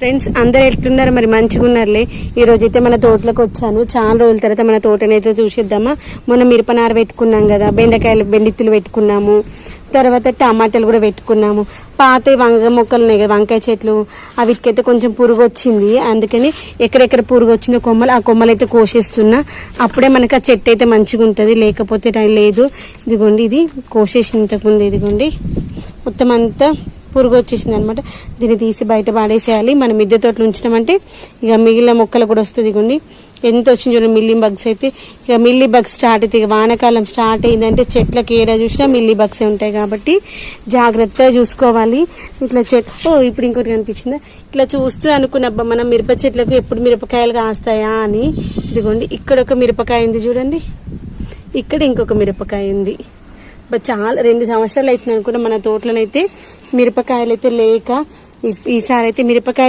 Friends అందరు ఎట్లున్నారు? మరి మంచిగా ఉన్నారులే. ఈ రోజు అయితే మన తోటలోకి వచ్చాను. చాలా రోజుల తర్వాత మన తోటనైతే చూసేద్దామా. మనం మిరపనార పెట్టుకున్నాం కదా, బెండిత్తులు పెట్టుకున్నాము, తర్వాత టమాటాలు కూడా పెట్టుకున్నాము. పాత వంగ మొక్కలు ఉన్నాయి కదా, వంకాయ చెట్లు, వీటికైతే కొంచెం పురుగు వచ్చింది. అందుకని ఎక్కడెక్కడ పురుగు వచ్చిందో ఆ కొమ్మలు అయితే కోసేస్తున్నా. అప్పుడే మనకు ఆ చెట్టు అయితే మంచిగా ఉంటుంది, లేకపోతే లేదు. ఇదిగోండి, ఇది కోసేసిన ఇంతకుముందు. ఇదిగోండి మొత్తం అంతా పురుగు వచ్చేసింది అనమాట. దీన్ని తీసి బయట పాడేసేయాలి. మనం మిద్దె తోటలు ఉంచినామంటే ఇక మిగిలిన మొక్కలు కూడా వస్తుంది. ఇదిగోండి ఎంత వచ్చింది చూడండి. మిల్లీ బగ్స్ అయితే ఇక మిల్లీ బగ్స్ స్టార్ట్ అవుతాయి. ఇక వానాకాలం స్టార్ట్ అయిందంటే చెట్లకి ఏడా చూసినా మిల్లీ బగ్సే ఉంటాయి కాబట్టి జాగ్రత్తగా చూసుకోవాలి. ఇట్లా చెట్టు ఇప్పుడు ఇంకోటి కనిపించిందా, ఇట్లా చూస్తూ అనుకున్నబ్బా మనం మిరప చెట్లకు ఎప్పుడు మిరపకాయలు కాస్తాయా అని. ఇదిగోండి ఇక్కడ ఒక మిరపకాయ ఉంది చూడండి, ఇక్కడ ఇంకొక మిరపకాయ ఉంది. చాలా 2 సంవత్సరాలు అవుతుంది అనుకుంటా మన తోటలోనైతే మిరపకాయలు అయితే లేక. ఈసారి అయితే మిరపకాయల